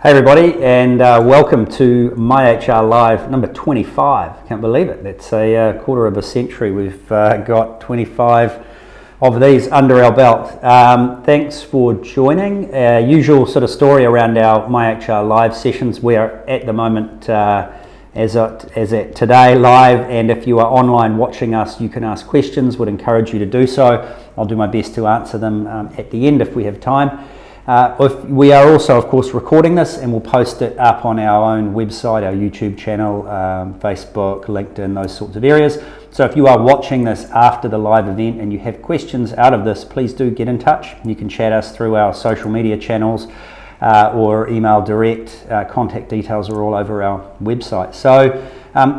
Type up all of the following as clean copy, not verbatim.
Hey everybody, and welcome to MyHR Live number 25. Can't believe it. That's a quarter of a century. We've got 25 of these under our belt. Thanks for joining. Usual sort of story around our MyHR Live sessions. We are at the moment, as at today, live, and if you are online watching us, you can ask questions. Would encourage you to do so. I'll do my best to answer them at the end if we have time. We are also, of course, recording this and we'll post it up on our own website, our YouTube channel, Facebook, LinkedIn, those sorts of areas. So if you are watching this after the live event and you have questions out of this, please do get in touch. You can chat us through our social media channels or email direct. Contact details are all over our website. So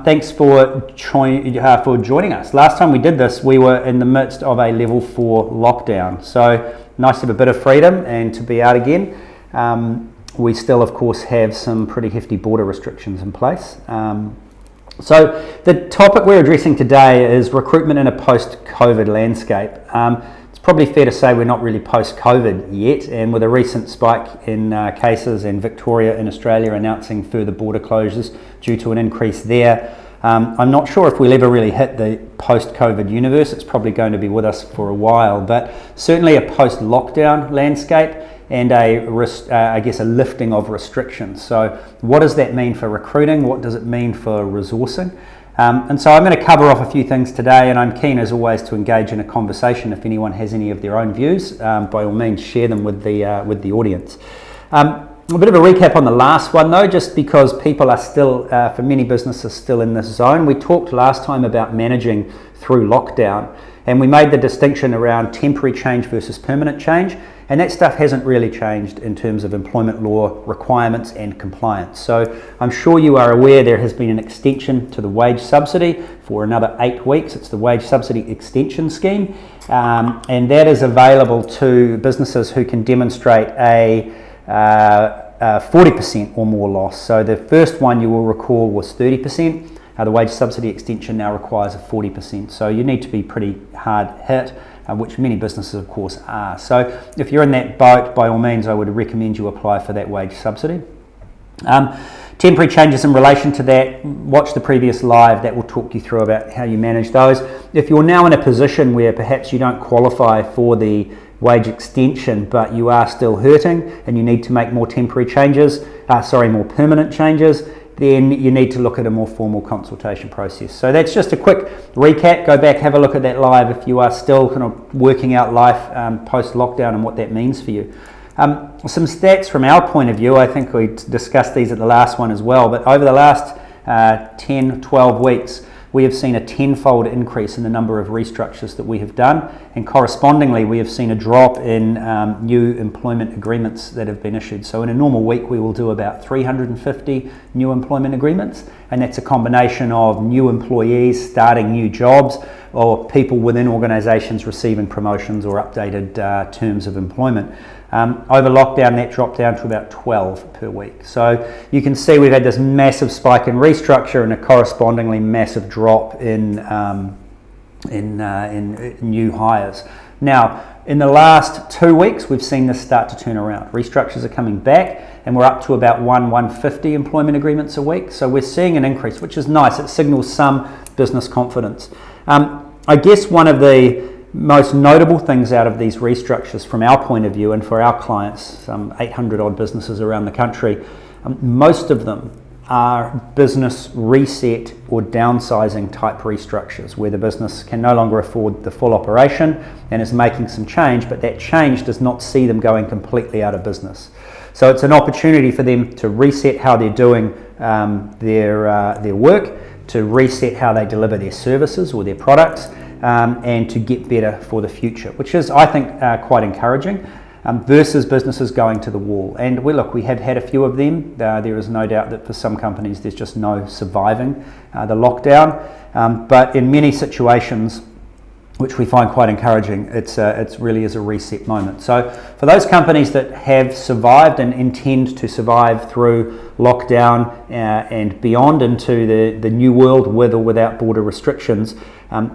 thanks for joining us. Last time we did this, we were in the midst of a level 4 lockdown. So nice to have a bit of freedom and to be out again. We still, of course, have some pretty hefty border restrictions in place. So the topic we're addressing today is recruitment in a post-COVID landscape. It's probably fair to say we're not really post-COVID yet, and with a recent spike in cases in Victoria in Australia announcing further border closures due to an increase there, I'm not sure if we'll ever really hit the post-COVID universe. It's probably going to be with us for a while, but certainly a post-lockdown landscape and a lifting of restrictions. So what does that mean for recruiting? What does it mean for resourcing? And so I'm going to cover off a few things today, and I'm keen as always to engage in a conversation. If anyone has any of their own views, by all means share them with the audience. A bit of a recap on the last one though, just because people are still, for many businesses, still in this zone. We talked last time about managing through lockdown, and we made the distinction around temporary change versus permanent change, and that stuff hasn't really changed in terms of employment law requirements and compliance. So I'm sure you are aware there has been an extension to the wage subsidy for another 8 weeks. It's the wage subsidy extension scheme, and that is available to businesses who can demonstrate a 40% or more loss. So the first one, you will recall, was 30%. The wage subsidy extension now requires a 40%. So you need to be pretty hard hit, which many businesses of course are. So if you're in that boat, by all means I would recommend you apply for that wage subsidy. Temporary changes in relation to that, watch the previous live, that will talk you through about how you manage those. If you're now in a position where perhaps you don't qualify for the wage extension, but you are still hurting and you need to make more temporary changes, more permanent changes, then you need to look at a more formal consultation process. So that's just a quick recap. Go back, have a look at that live if you are still kind of working out life post-lockdown and what that means for you. Some stats from our point of view, I think we discussed these at the last one as well, but over the last 10, 12 weeks, we have seen a tenfold increase in the number of restructures that we have done, and correspondingly we have seen a drop in new employment agreements that have been issued. So in a normal week we will do about 350 new employment agreements, and that's a combination of new employees starting new jobs or people within organisations receiving promotions or updated terms of employment. Over lockdown that dropped down to about 12 per week. So you can see we've had this massive spike in restructure and a correspondingly massive drop in new hires. Now in the last 2 weeks we've seen this start to turn around. Restructures are coming back and we're up to about 150 employment agreements a week. So we're seeing an increase, which is nice. It signals some business confidence. I guess one of the most notable things out of these restructures from our point of view and for our clients, some 800 odd businesses around the country, most of them are business reset or downsizing type restructures where the business can no longer afford the full operation and is making some change, but that change does not see them going completely out of business. So it's an opportunity for them to reset how they're doing their work, to reset how they deliver their services or their products, and to get better for the future, which is, I think, quite encouraging, versus businesses going to the wall. And we have had a few of them. There is no doubt that for some companies there's just no surviving the lockdown, but in many situations, which we find quite encouraging, it's really is a reset moment. So for those companies that have survived and intend to survive through lockdown and beyond into the new world with or without border restrictions,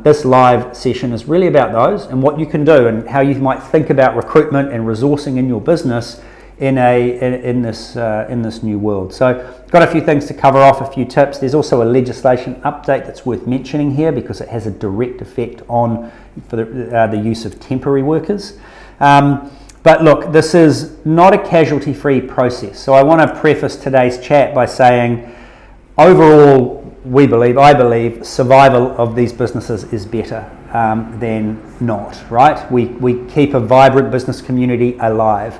this live session is really about those and what you can do and how you might think about recruitment and resourcing in your business in this new world. So got a few things to cover off, a few tips. There's also a legislation update that's worth mentioning here because it has a direct effect on for the use of temporary workers. But look, this is not a casualty-free process. So I want to preface today's chat by saying, overall, I believe, survival of these businesses is better than not, right? We keep a vibrant business community alive.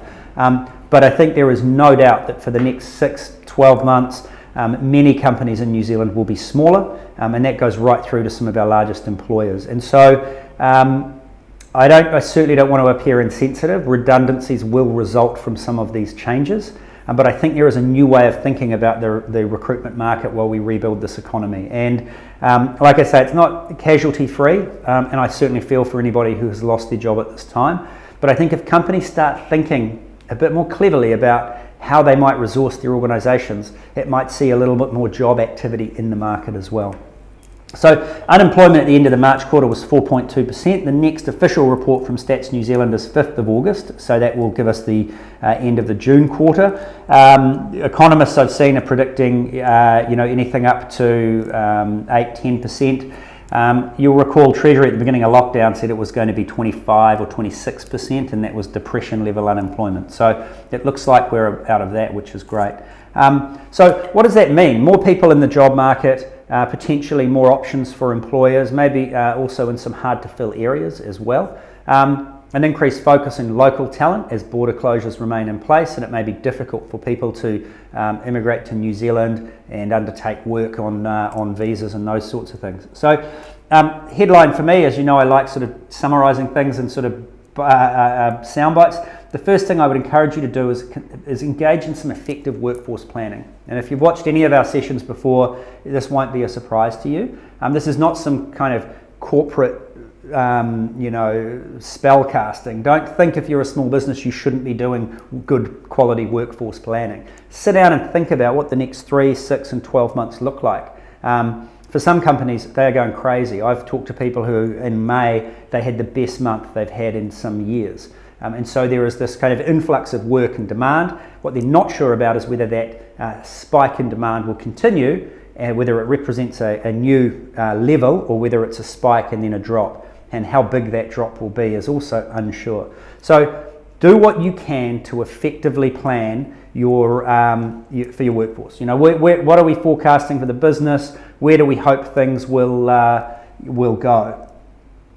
But I think there is no doubt that for the next 6-12 months, many companies in New Zealand will be smaller, and that goes right through to some of our largest employers. And so I certainly don't want to appear insensitive. Redundancies will result from some of these changes, but I think there is a new way of thinking about the recruitment market while we rebuild this economy. And like I say, it's not casualty free, and I certainly feel for anybody who has lost their job at this time. But I think if companies start thinking a bit more cleverly about how they might resource their organisations, it might see a little bit more job activity in the market as well. So unemployment at the end of the March quarter was 4.2%. The next official report from Stats New Zealand is 5th of August, so that will give us the end of the June quarter. Economists I've seen are predicting anything up to 8-10%. You'll recall Treasury at the beginning of lockdown said it was going to be 25 or 26%, and that was depression level unemployment. So it looks like we're out of that, which is great. So what does that mean? More people in the job market, potentially more options for employers, maybe also in some hard to fill areas as well. An increased focus in local talent as border closures remain in place, and it may be difficult for people to immigrate to New Zealand and undertake work on visas and those sorts of things. So headline for me, as you know, I like sort of summarising things in sort of sound bites. The first thing I would encourage you to do is engage in some effective workforce planning. And if you've watched any of our sessions before, this won't be a surprise to you. This is not some kind of corporate spell casting. Don't think if you're a small business you shouldn't be doing good quality workforce planning. Sit down and think about what the next 3, 6 and 12 months look like. For some companies, they are going crazy. I've talked to people who in May, they had the best month they've had in some years. And so there is this kind of influx of work and demand. What they're not sure about is whether that spike in demand will continue, whether it represents a new level or whether it's a spike and then a drop. And how big that drop will be is also unsure. So do what you can to effectively plan for your workforce. What are we forecasting for the business? Where do we hope things will go?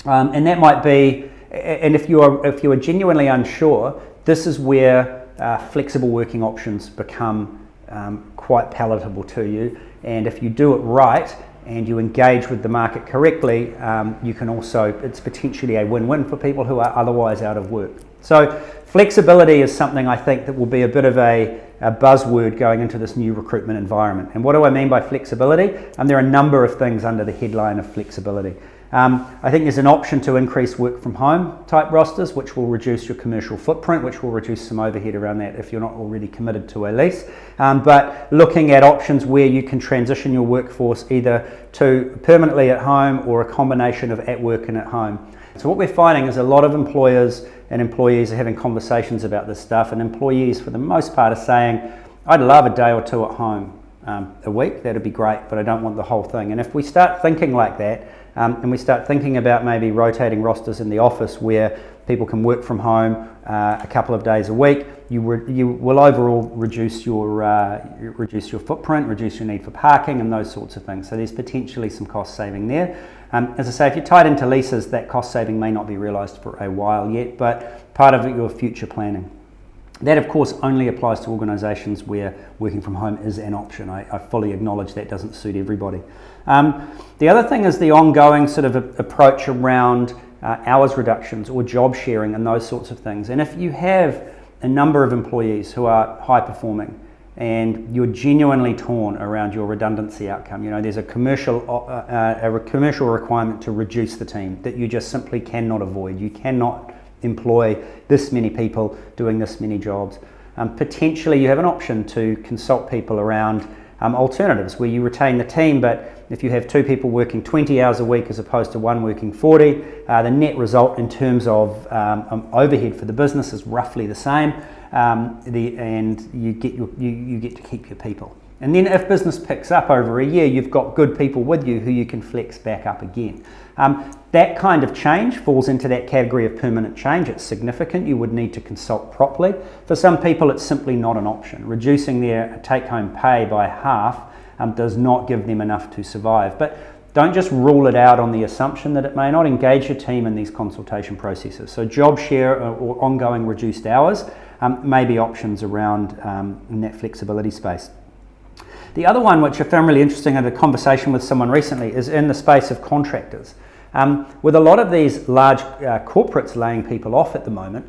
And that might be, and if you are genuinely unsure, this is where flexible working options become quite palatable to you. And if you do it right and you engage with the market correctly, you can also, it's potentially a win-win for people who are otherwise out of work. So flexibility is something I think that will be a bit of a buzzword going into this new recruitment environment. And what do I mean by flexibility? There are a number of things under the headline of flexibility. I think there's an option to increase work from home type rosters, which will reduce your commercial footprint, which will reduce some overhead around that if you're not already committed to a lease. But looking at options where you can transition your workforce either to permanently at home or a combination of at work and at home. So what we're finding is a lot of employers and employees are having conversations about this stuff, and employees for the most part are saying, I'd love a day or two at home a week, that'd be great, but I don't want the whole thing. And if we start thinking like that, and we start thinking about maybe rotating rosters in the office where people can work from home a couple of days a week, you will overall reduce your footprint, reduce your need for parking and those sorts of things. So there's potentially some cost saving there. As I say, if you're tied into leases, that cost saving may not be realised for a while yet, but part of your future planning. That, of course, only applies to organisations where working from home is an option. I fully acknowledge that doesn't suit everybody. The other thing is the ongoing sort of approach around hours reductions or job sharing and those sorts of things. And if you have a number of employees who are high performing and you're genuinely torn around your redundancy outcome, there's a commercial requirement to reduce the team that you just simply cannot avoid. You cannot employ this many people doing this many jobs. Potentially you have an option to consult people around alternatives where you retain the team, but if you have 2 people working 20 hours a week as opposed to 1 working 40, the net result in terms of overhead for the business is roughly the same. and you get to keep your people. And then if business picks up over a year, you've got good people with you who you can flex back up again. That kind of change falls into that category of permanent change. It's significant. You would need to consult properly. For some people, it's simply not an option. Reducing their take-home pay by half does not give them enough to survive. But don't just rule it out on the assumption that it may not. Engage your team in these consultation processes. So job share or ongoing reduced hours may be options around in that flexibility space. The other one, which I found really interesting, I had a conversation with someone recently, is in the space of contractors. With a lot of these large corporates laying people off at the moment,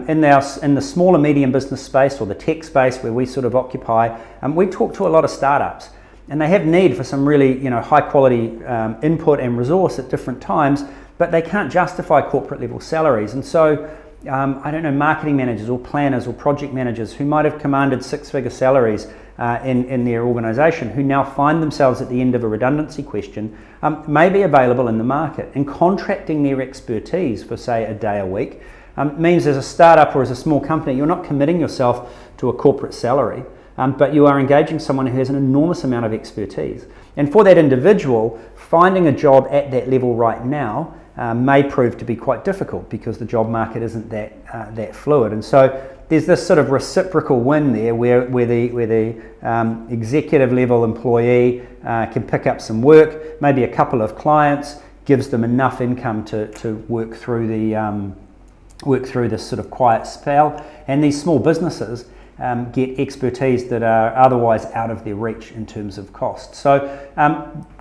in the small and medium business space or the tech space where we sort of occupy, we talk to a lot of startups, and they have need for some really high quality input and resource at different times, but they can't justify corporate level salaries. And so marketing managers or planners or project managers who might have commanded six-figure salaries in their organisation, who now find themselves at the end of a redundancy question, may be available in the market. And contracting their expertise for, say, a day a week means as a startup or as a small company, you're not committing yourself to a corporate salary, but you are engaging someone who has an enormous amount of expertise. And for that individual, finding a job at that level right now may prove to be quite difficult because the job market isn't that fluid. And so there's this sort of reciprocal win there where the executive level employee can pick up some work, maybe a couple of clients, gives them enough income to work through this sort of quiet spell, and these small businesses get expertise that are otherwise out of their reach in terms of cost. So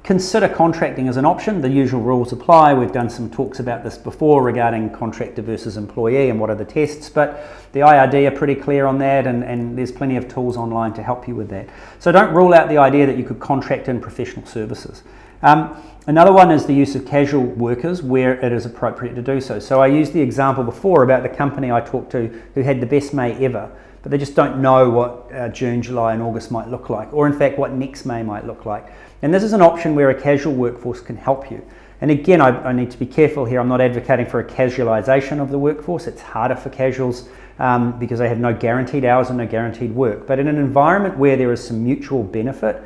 consider contracting as an option. The usual rules apply. We've done some talks about this before regarding contractor versus employee and what are the tests, but the IRD are pretty clear on that, and there's plenty of tools online to help you with that. So don't rule out the idea that you could contract in professional services. Another one is the use of casual workers where it is appropriate to do so. So I used the example before about the company I talked to who had the best May ever, but they just don't know what June, July and August might look like, or in fact what next May might look like. And this is an option where a casual workforce can help you. And again, I need to be careful here. I'm not advocating for a casualisation of the workforce. It's harder for casuals because they have no guaranteed hours and no guaranteed work. But in an environment where there is some mutual benefit,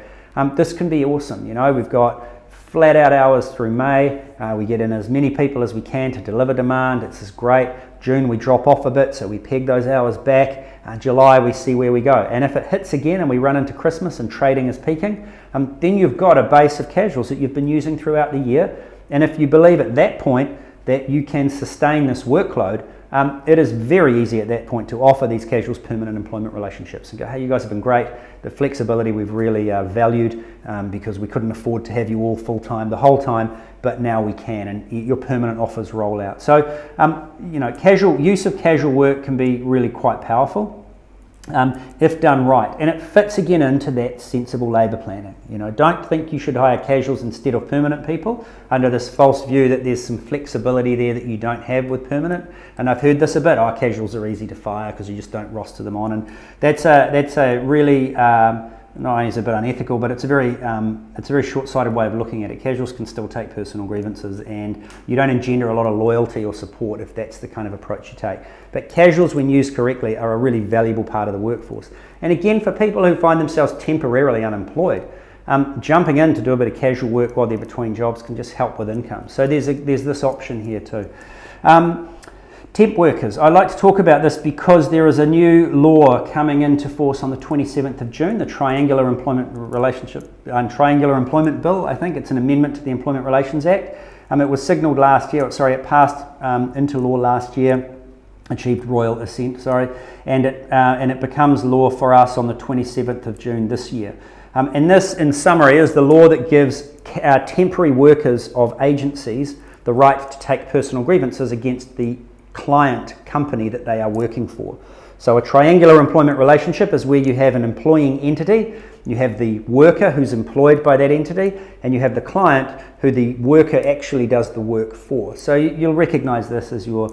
this can be awesome. We've got flat out hours through May. We get in as many people as we can to deliver demand. This is great. June we drop off a bit, so we peg those hours back. July we see where we go. And if it hits again and we run into Christmas and trading is peaking, then you've got a base of casuals that you've been using throughout the year. And if you believe at that point that you can sustain this workload, it is very easy at that point to offer these casuals permanent employment relationships and go, hey, you guys have been great. The flexibility we've really valued because we couldn't afford to have you all full-time the whole time, but now we can, and your permanent offers roll out. So, casual use of casual work can be really quite powerful if done right, and it fits again into that sensible labour planning. Don't think you should hire casuals instead of permanent people under this false view that there's some flexibility there that you don't have with permanent. And I've heard this a bit. Casuals are easy to fire because you just don't roster them on, and that's a really not only is it a bit unethical, but it's a very short-sighted way of looking at it. Casuals can still take personal grievances, and you don't engender a lot of loyalty or support if that's the kind of approach you take. But casuals, when used correctly, are a really valuable part of the workforce. And again, for people who find themselves temporarily unemployed, jumping in to do a bit of casual work while they're between jobs can just help with income. So there's this option here too. Temp workers. I like to talk about this because there is a new law coming into force on the 27th of June, the Triangular Employment Bill. I think it's an amendment to the Employment Relations Act. It was signalled last year. It passed into law last year, achieved royal assent. And it becomes law for us on the 27th of June this year. And this, in summary, is the law that gives temporary workers of agencies the right to take personal grievances against the client company that they are working for. So a triangular employment relationship is where you have an employing entity, you have the worker who's employed by that entity, and you have the client who the worker actually does the work for. So you'll recognise this as your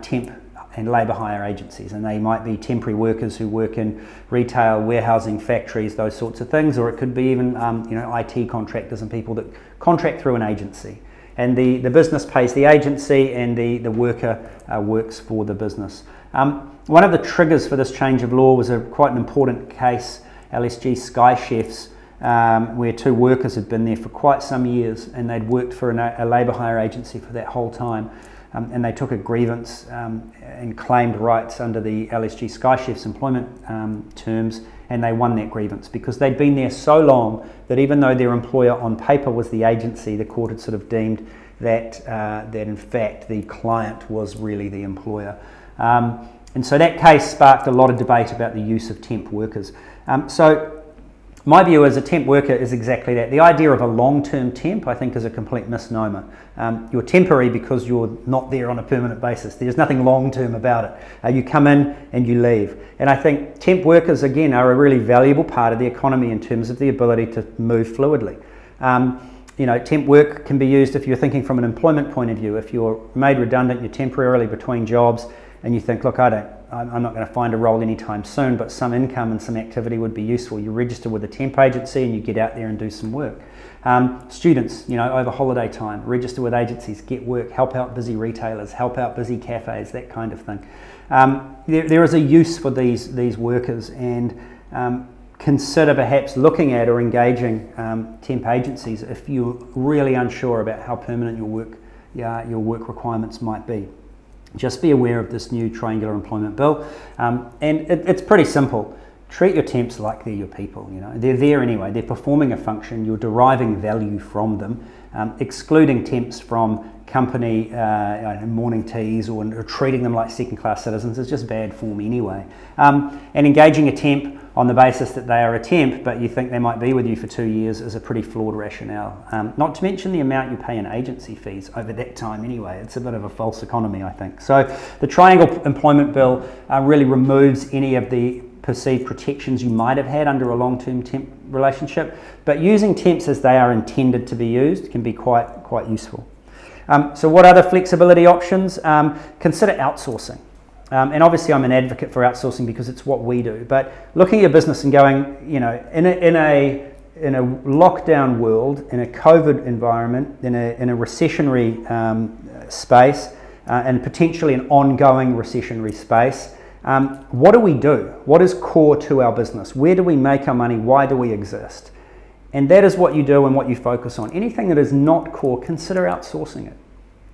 temp and labour hire agencies, and they might be temporary workers who work in retail, warehousing, factories, those sorts of things, or it could be even IT contractors and people that contract through an agency. And the business pays the agency, and the worker works for the business. One of the triggers for this change of law was quite an important case, LSG Sky Chefs, where two workers had been there for quite some years, and they'd worked for a labour hire agency for that whole time, and they took a grievance and claimed rights under the LSG Sky Chefs employment terms, and they won that grievance because they'd been there so long that even though their employer on paper was the agency, the court had sort of deemed that in fact the client was really the employer. And so that case sparked a lot of debate about the use of temp workers. So my view as a temp worker is exactly that. The idea of a long-term temp, I think, is a complete misnomer. You're temporary because you're not there on a permanent basis. There's nothing long-term about it. You come in and you leave. And I think temp workers, again, are a really valuable part of the economy in terms of the ability to move fluidly. Temp work can be used if you're thinking from an employment point of view. If you're made redundant, you're temporarily between jobs, and you think, look, I'm not going to find a role anytime soon, but some income and some activity would be useful. You register with a temp agency and you get out there and do some work. Students, over holiday time, register with agencies, get work, help out busy retailers, help out busy cafes, that kind of thing. There is a use for these workers, and consider perhaps looking at or engaging temp agencies if you're really unsure about how permanent your work requirements might be. Just be aware of this new triangular employment bill, and it's pretty simple. Treat your temps like they're your people. They're there anyway. They're performing a function. You're deriving value from them. Excluding temps from company morning teas or treating them like second-class citizens is just bad form anyway. And engaging a temp on the basis that they are a temp, but you think they might be with you for 2 years, is a pretty flawed rationale. Not to mention the amount you pay in agency fees over that time anyway. It's a bit of a false economy, I think. So the Triangle Employment Bill really removes any of the perceived protections you might have had under a long-term temp relationship, but using temps as they are intended to be used can be quite useful. So what other flexibility options? Consider outsourcing. And obviously I'm an advocate for outsourcing because it's what we do, but looking at your business and going, in a lockdown world, in a COVID environment, in a recessionary space, and potentially an ongoing recessionary space, what do we do? What is core to our business? Where do we make our money? Why do we exist? And that is what you do and what you focus on. Anything that is not core, consider outsourcing it.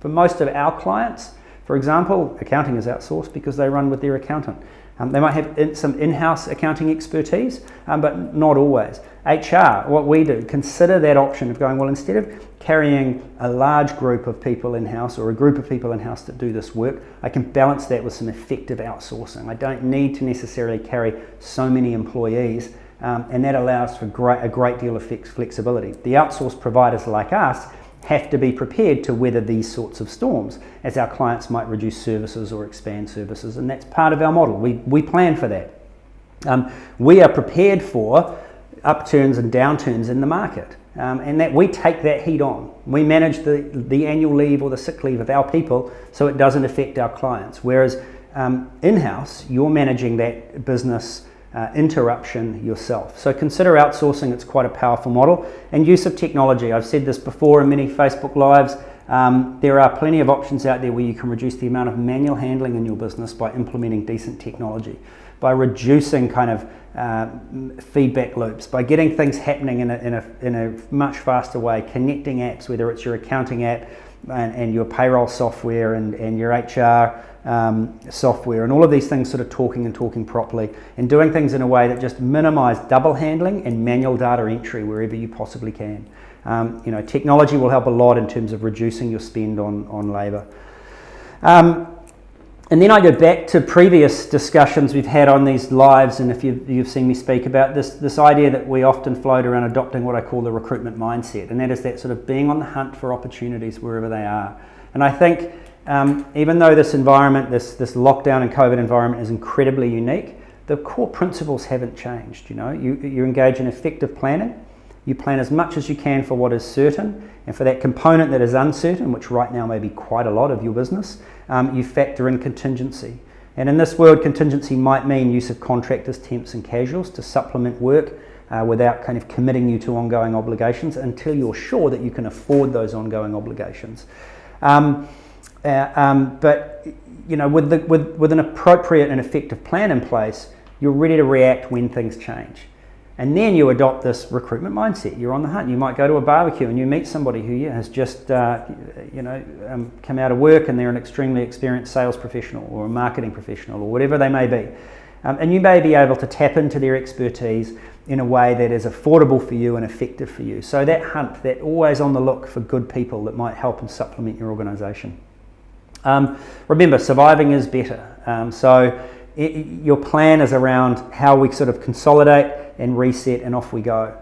For most of our clients, for example, accounting is outsourced because they run with their accountant. They might have some in-house accounting expertise, but not always. HR, what we do, consider that option of going, well, instead of carrying a large group of people in-house or a group of people in-house that do this work, I can balance that with some effective outsourcing. I don't need to necessarily carry so many employees, and that allows for a great deal of flexibility. The outsourced providers like us have to be prepared to weather these sorts of storms, as our clients might reduce services or expand services, and that's part of our model. We plan for that. We are prepared for upturns and downturns in the market, and that we take that heat on. We manage the annual leave or the sick leave of our people so it doesn't affect our clients, whereas in-house you're managing that business interruption yourself. So consider outsourcing. It's quite a powerful model. And use of technology. I've said this before in many Facebook Lives. There are plenty of options out there where you can reduce the amount of manual handling in your business by implementing decent technology, by reducing kind of feedback loops, by getting things happening in a much faster way, connecting apps, whether it's your accounting app and your payroll software and your HR software, and all of these things sort of talking properly, and doing things in a way that just minimize double handling and manual data entry wherever you possibly can. Technology will help a lot in terms of reducing your spend on labour. And then I go back to previous discussions we've had on these lives, and if you've seen me speak about this idea that we often float around adopting what I call the recruitment mindset, and that is that sort of being on the hunt for opportunities wherever they are. And I think even though this environment, this lockdown and COVID environment is incredibly unique, the core principles haven't changed. You engage in effective planning. You plan as much as you can for what is certain, and for that component that is uncertain, which right now may be quite a lot of your business, you factor in contingency. And in this world, contingency might mean use of contractors, temps and casuals to supplement work without kind of committing you to ongoing obligations until you're sure that you can afford those ongoing obligations. But with an appropriate and effective plan in place, you're ready to react when things change. And then you adopt this recruitment mindset. You're on the hunt. You might go to a barbecue and you meet somebody who has just come out of work and they're an extremely experienced sales professional or a marketing professional or whatever they may be. And you may be able to tap into their expertise in a way that is affordable for you and effective for you. So that hunt, that always on the look for good people that might help and supplement your organisation. Remember, surviving is better. Your plan is around how we sort of consolidate and reset, and off we go.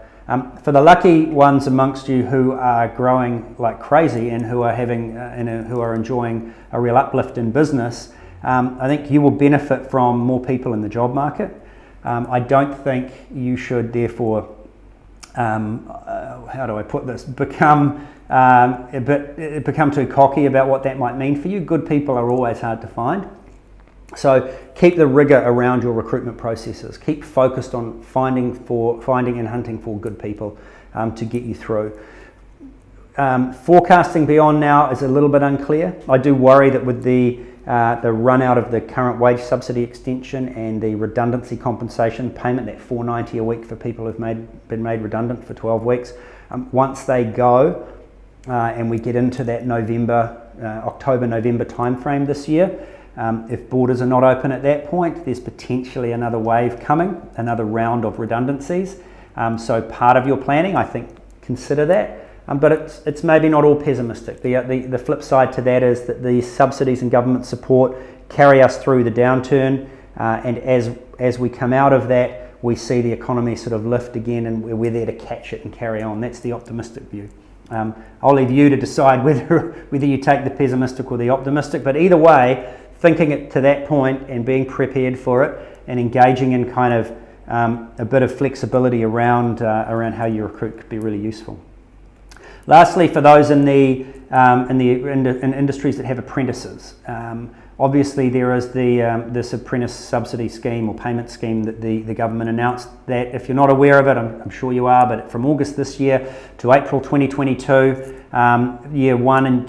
For the lucky ones amongst you who are growing like crazy and who are who are enjoying a real uplift in business, I think you will benefit from more people in the job market. I don't think you should therefore, how do I put this, become too cocky about what that might mean for you. Good people are always hard to find. So keep the rigor around your recruitment processes. Keep focused on finding and hunting for good people to get you through. Forecasting beyond now is a little bit unclear. I do worry that with the run out of the current wage subsidy extension and the redundancy compensation payment, that $4.90 a week for people who've been made redundant for 12 weeks, once they go and we get into that October-November timeframe this year, if borders are not open at that point, there's potentially another wave coming, another round of redundancies. So part of your planning, I think, consider that. But it's maybe not all pessimistic. The flip side to that is that the subsidies and government support carry us through the downturn, and as we come out of that, we see the economy sort of lift again, and we're there to catch it and carry on. That's the optimistic view. I'll leave you to decide whether you take the pessimistic or the optimistic, but either way, thinking it to that point and being prepared for it and engaging in kind of a bit of flexibility around how you recruit could be really useful. Lastly, for those in industries that have apprentices, obviously there is this apprentice subsidy scheme or payment scheme that the government announced. That if you're not aware of it, I'm sure you are, but from August this year to April 2022, year one and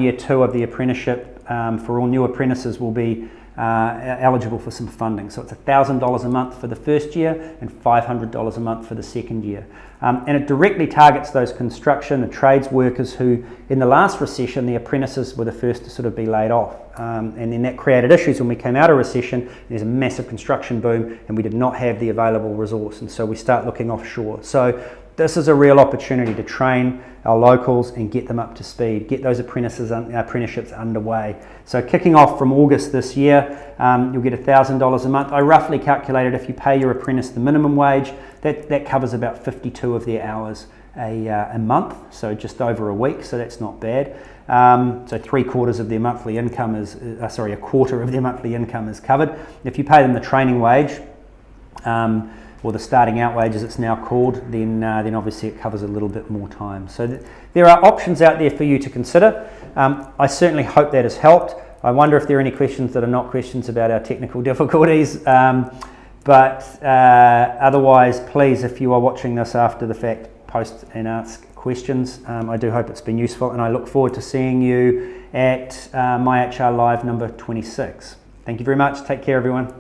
year two of the apprenticeship for all new apprentices will be eligible for some funding. So it's $1,000 a month for the first year and $500 a month for the second year. And it directly targets those construction and trades workers who, in the last recession, the apprentices were the first to sort of be laid off. And then that created issues when we came out of recession. There's a massive construction boom and we did not have the available resource. And so we start looking offshore. So this is a real opportunity to train our locals and get them up to speed, get those apprenticeships underway. So kicking off from August this year, you'll get $1,000 a month. I roughly calculated if you pay your apprentice the minimum wage, that covers about 52 of their hours a month, so just over a week, so that's not bad. So 3/4 of their monthly income is, a quarter of their monthly income is covered. If you pay them the training wage, or the starting out wage as it's now called, then obviously it covers a little bit more time. So there are options out there for you to consider. I certainly hope that has helped. I wonder if there are any questions that are not questions about our technical difficulties. But otherwise, please, if you are watching this after the fact, post and ask questions. I do hope it's been useful, and I look forward to seeing you at MyHR Live number 26. Thank you very much. Take care, everyone.